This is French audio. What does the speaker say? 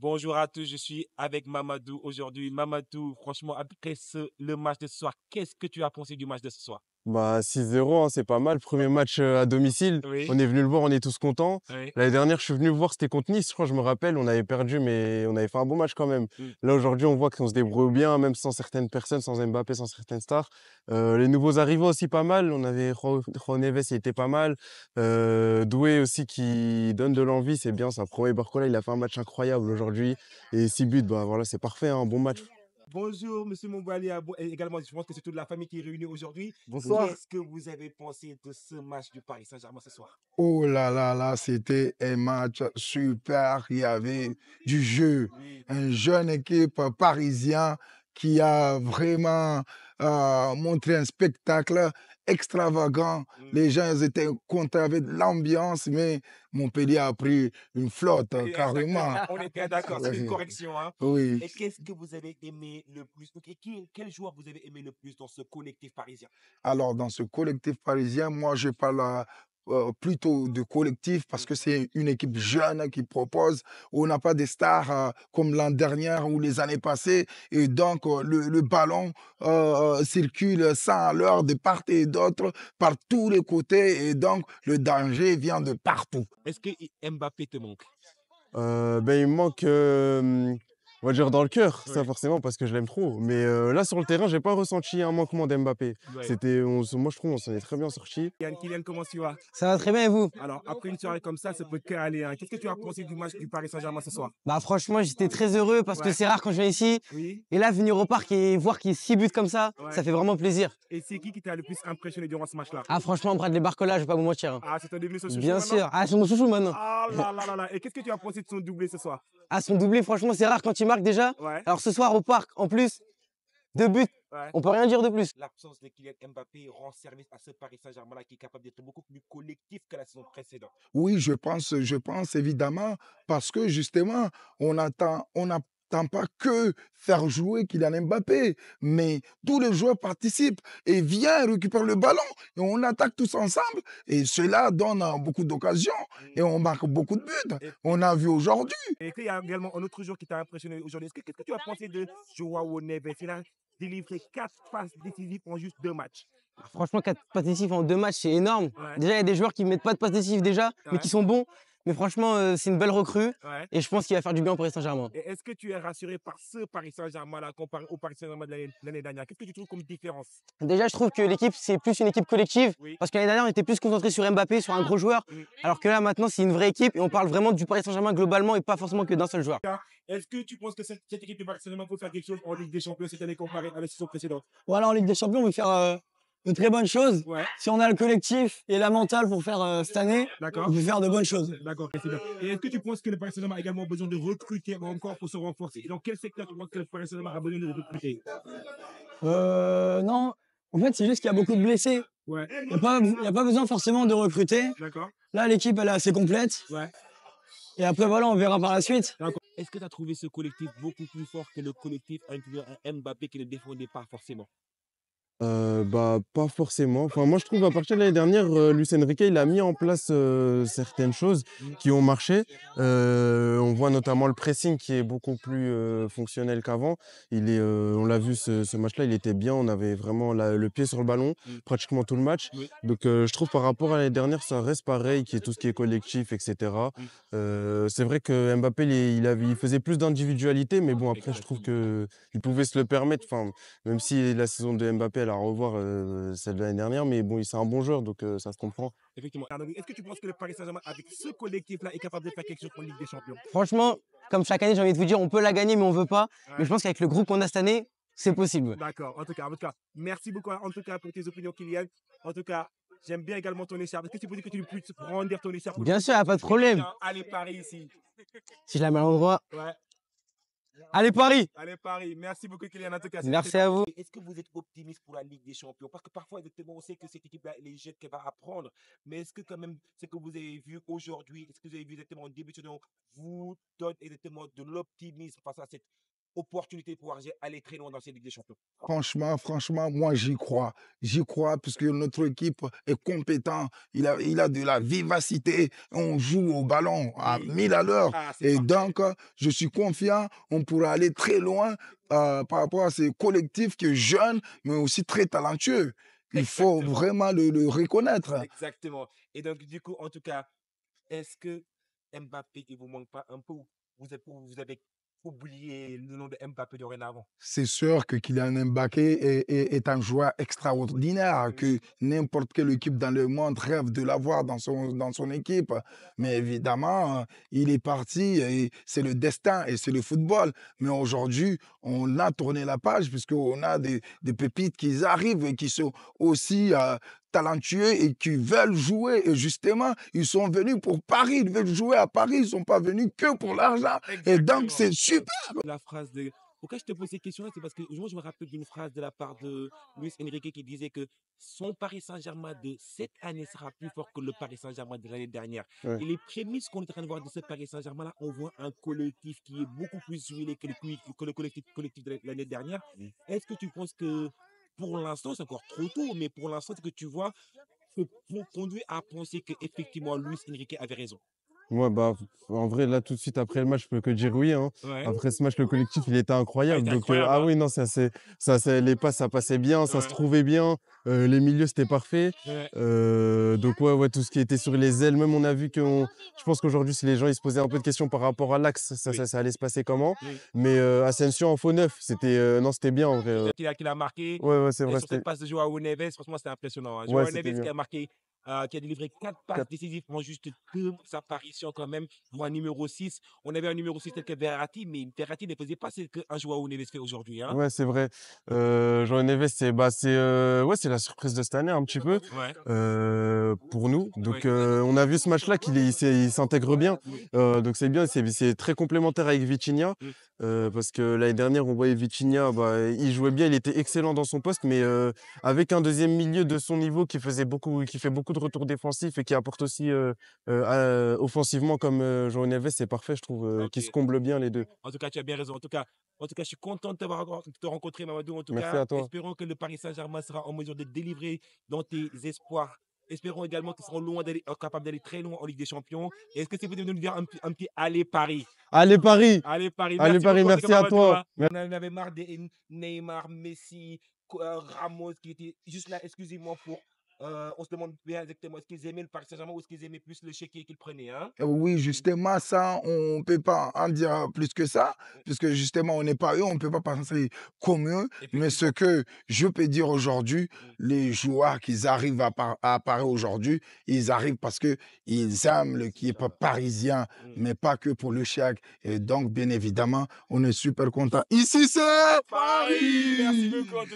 Bonjour à tous, je suis avec Mamadou aujourd'hui. Mamadou, franchement, après le match de ce soir, qu'est-ce que tu as pensé du match de ce soir? Bah 6-0, hein, c'est pas mal. Premier match à domicile. Oui, On est venu le voir, on est tous contents. oui. L'année dernière, je suis venu le voir, c'était contre Nice, je crois, je me rappelle. On avait perdu, mais on avait fait un bon match quand même. Mm. Là, aujourd'hui, on voit qu'on se débrouille bien, même sans certaines personnes, sans Mbappé, sans certaines stars. Les nouveaux arrivants aussi pas mal. On avait Juan Neves, il était pas mal. Doué aussi qui donne de l'envie, c'est bien. Ça promet. Barcola, il a fait un match incroyable aujourd'hui. Et 6 buts, bah voilà, c'est parfait, un bon match. Bonjour, monsieur Moubali. Et également, je pense que c'est toute la famille qui est réunie aujourd'hui. Bonsoir. Qu'est-ce que vous avez pensé de ce match du Paris Saint-Germain ce soir? Oh là là là, c'était un match super. Il y avait du jeu. Oui. Une jeune équipe parisienne qui a vraiment montré un spectacle extravagant. Mm. Les gens ils étaient contents avec l'ambiance, mais Montpellier a pris une flotte Oui, exactement. carrément. On est bien d'accord, c'est une Oui. correction, hein. Oui. Et qu'est-ce que vous avez aimé le plus? Ok, quel joueur vous avez aimé le plus dans ce collectif parisien? Alors, dans ce collectif parisien, moi, je parle plutôt de collectif parce Mm. que c'est une équipe jeune qui propose. On n'a pas des stars comme l'an dernier ou les années passées. Et donc, le ballon circule sans à l'heure de part et d'autre, par tous les côtés. Et donc, le danger vient de partout. Est-ce que Mbappé te manque? Ben, il me manque, on va dire dans le cœur, ça Oui, forcément parce que je l'aime trop. Mais là sur le terrain, j'ai pas ressenti un manquement d'Mbappé. oui. Moi je trouve on s'en est très bien sorti. Kylian, comment tu vas? Ça va très bien et vous? Alors, après une soirée comme ça peut que aller, hein. Qu'est-ce que tu as pensé du match du Paris Saint-Germain ce soir? Bah franchement, j'étais très heureux parce que Ouais, c'est rare quand je viens ici. oui, Et là, venir au parc et voir qu'il y ait 6 buts comme ça ouais. fait vraiment plaisir. Et c'est qui t'a le plus impressionné durant ce match-là? Ah franchement, Bradley Barcola, je vais pas vous mentir, hein. Ah, c'est ton devenu ce chouchou Bien maintenant? sûr. Ah, c'est mon chouchou maintenant. Ah là là là là. Et qu'est-ce que tu as pensé de son doublé ce soir? Ah, son doublé, franchement, c'est rare quand il marque déjà. Ouais, Alors ce soir au parc, en plus, 2 buts, ouais. on peut rien dire de plus. L'absence de Kylian Mbappé rend service à ce Paris Saint-Germain-là qui est capable d'être beaucoup plus collectif que la saison précédente. Oui, je pense évidemment, parce que justement, on n'attend pas que faire jouer Kylian Mbappé, mais tous les joueurs participent et viennent récupérer le ballon et on attaque tous ensemble et cela donne beaucoup d'occasions Mm. et on marque beaucoup de buts. Et, On a vu aujourd'hui. et qu'il y a également un autre joueur qui t'a impressionné aujourd'hui. Qu'est-ce que tu as pensé de Joao Neves? Il a délivré 4 passes décisives en juste 2 matchs. Ah, franchement, 4 passes décisives en 2 matchs, c'est énorme. Ouais, Déjà, il y a des joueurs qui mettent pas de passes décisives déjà, mais ouais, qui sont bons. Mais franchement, c'est une belle recrue ouais. et je pense qu'il va faire du bien au Paris Saint-Germain. Et est-ce que tu es rassuré par ce Paris Saint-Germain-là comparé au Paris Saint-Germain de l'année dernière? Qu'est-ce que tu trouves comme différence? Déjà, je trouve que l'équipe, c'est plus une équipe collective. Oui. Parce que l'année dernière, on était plus concentré sur Mbappé, sur un gros joueur. Mm. Alors que là, maintenant, c'est une vraie équipe et on parle vraiment du Paris Saint-Germain globalement et pas forcément que d'un seul joueur. Est-ce que tu penses que cette équipe de Paris Saint-Germain peut faire quelque chose en Ligue des Champions cette année comparé à la saison précédente? Voilà, en Ligue des Champions, on veut faire de très bonnes choses. Ouais, Si on a le collectif et la mentale pour faire cette année, d'accord. on peut faire de bonnes choses. D'accord, c'est bien. Et est-ce que tu penses que le Paris Saint-Germain a également besoin de recruter encore pour se renforcer? Et dans quel secteur tu penses que le Paris Saint-Germain a besoin de recruter? Non, en fait, c'est juste qu'il y a beaucoup de blessés. Ouais, Il n'y a pas besoin forcément de recruter. d'accord. Là, l'équipe, elle est assez complète. Ouais, Et après, voilà, on verra par la suite. d'accord. Est-ce que tu as trouvé ce collectif beaucoup plus fort que le collectif incluant un Mbappé qui ne défendait pas forcément? Bah pas forcément. Enfin moi je trouve à partir de l'année dernière, Luis Enrique il a mis en place certaines choses Mm. qui ont marché. On voit notamment le pressing qui est beaucoup plus fonctionnel qu'avant. On l'a vu ce match-là, il était bien. On avait vraiment le pied sur le ballon Mm. pratiquement tout le match. Oui. Donc je trouve par rapport à l'année dernière, ça reste pareil, qui est tout ce qui est collectif, etc. Mm. C'est vrai que Mbappé, il faisait plus d'individualité, mais bon après je trouve Exactement. que il pouvait se le permettre. Enfin, même si la saison de Mbappé, elle a à revoir celle de l'année dernière, mais bon, c'est un bon joueur, donc ça se comprend. Effectivement. Alors, est-ce que tu penses que le Paris Saint-Germain, avec ce collectif-là, est capable de faire quelque chose en Ligue des Champions? Franchement, comme chaque année, j'ai envie de vous dire, on peut la gagner, mais on veut pas. Ouais. Mais je pense qu'avec le groupe qu'on a cette année, c'est possible. D'accord, en tout cas, merci beaucoup en tout cas pour tes opinions, Kylian. En tout cas, j'aime bien également ton écharpe. Est-ce que tu peux dire que tu peux prendre ton écharpe? Bien sûr, il n'y a pas de problème. Allez, Paris ici. Si je la mets à l'endroit. Ouais, Allez, Paris! allez, Paris. Merci beaucoup, Kylian. En tout cas, Merci à vous. Est-ce que vous êtes optimiste pour la Ligue des Champions? Parce que parfois, exactement, on sait que cette équipe-là, elle est jeune, qu'elle va apprendre. Mais est-ce que quand même, ce que vous avez vu aujourd'hui, est-ce que vous avez vu exactement en début de saison, vous donne exactement de l'optimisme face à cette opportunité de pouvoir aller très loin dans cette Ligue des Champions? Franchement, moi j'y crois. J'y crois puisque notre équipe est compétente. Il a de la vivacité. On joue au ballon à Oui. 1000 à l'heure. Ah, c'est Et parfait. donc, je suis confiant. On pourra aller très loin par rapport à ces collectifs qui est jeune, mais aussi très talentueux. Il faut Exactement. vraiment le reconnaître. Exactement. Et donc, du coup, en tout cas, est-ce que Mbappé, il vous manque pas un peu ou vous avez oublié le nom de Mbappé dorénavant? C'est sûr que Kylian Mbappé est un joueur extraordinaire, que Oui. n'importe quelle équipe dans le monde rêve de l'avoir dans son équipe. Mais évidemment, il est parti et c'est le destin et c'est le football. Mais aujourd'hui, on a tourné la page puisqu'on a des pépites qui arrivent et qui sont aussi talentueux et qui veulent jouer. Et justement, ils sont venus pour Paris, ils veulent jouer à Paris, ils ne sont pas venus que pour l'argent. Et donc, Exactement. c'est super. La phrase de... Pourquoi je te pose ces questions-là? C'est parce que moi, je me rappelle d'une phrase de la part de Luis Enrique qui disait que son Paris Saint-Germain de cette année sera plus fort que le Paris Saint-Germain de l'année dernière. Ouais. Et les prémices qu'on est en train de voir de ce Paris Saint-Germain-là, on voit un collectif qui est beaucoup plus huilé que le collectif de l'année dernière. Est-ce que tu penses que pour l'instant, c'est encore trop tôt, mais pour l'instant, ce que tu vois te conduit à penser qu'effectivement, Luis Enrique avait raison? Ouais, bah, en vrai, là, tout de suite, après le match, je peux que dire oui, hein. Ouais. Après ce match, le collectif, il était Ah, il incroyable. était Donc, incroyable, ah hein? oui, non, les passes, ça passait bien, ça se Ouais. trouvait bien. Les milieux, c'était parfait. Ouais. Donc, ouais, tout ce qui était sur les ailes, même on a vu je pense qu'aujourd'hui, si les gens ils se posaient un peu de questions par rapport à l'axe, Oui. ça allait se passer comment. Oui. Mais Asensio en faux neuf, non, c'était bien en vrai. Qu'il a marqué. Ouais, c'est Et vrai, sur cette passe de Joao Neves, franchement, c'était impressionnant, hein. ouais, Joao c'était Neves bien. qui a marqué, qui a délivré 4 passes Quatre- décisives en juste 2 apparitions quand même. Pour un numéro 6, on avait un numéro 6 tel que Verratti, mais Verratti ne faisait pas ce qu'un Joao Neves fait aujourd'hui, hein. Ouais, c'est vrai. Joao Neves, ouais, c'est la surprise de cette année un petit peu Ouais. pour nous. Donc, Oui. on a vu ce match-là il s'intègre bien. Oui. Donc, c'est bien, c'est très complémentaire avec Vitinha. Mm. Parce que l'année dernière, on voyait Vitinha, il jouait bien, il était excellent dans son poste, mais avec un deuxième milieu de son niveau qui fait beaucoup de retours défensifs et qui apporte aussi offensivement comme Joao Neves, c'est parfait, je trouve, qui se Ok. comblent bien les deux. En tout cas, tu as bien raison. En tout cas, je suis content de te rencontrer, Mamadou. En tout Merci cas, à toi. espérons que le Paris Saint-Germain sera en mesure de délivrer dans tes espoirs. Espérons également qu'ils seront capables d'aller très loin en Ligue des Champions. Et est-ce que c'est possible de nous dire un petit Allez Paris? Allez, Paris! Allez Paris, Allez, merci Paris, beaucoup en tout cas, merci à Mamadou, toi. hein. On en avait marre des Neymar, Messi, Ramos qui étaient juste là exclusivement pour... on se demande bien exactement est-ce qu'ils aimaient le Paris Saint-Germain ou est-ce qu'ils aimaient plus le chéquier qu'ils prenaient, hein? Oui, justement, ça, on ne peut pas en dire plus que ça, puisque justement, on n'est pas eux, on ne peut pas penser comme eux. Mais ce Effectivement. que je peux dire aujourd'hui, Mm. les joueurs qui arrivent à Paris aujourd'hui, ils arrivent parce qu'ils aiment l'équipe parisien, Mm. mais pas que pour le chèque. Et donc, bien évidemment, on est super content. Ici, c'est Paris! Merci Paris! beaucoup.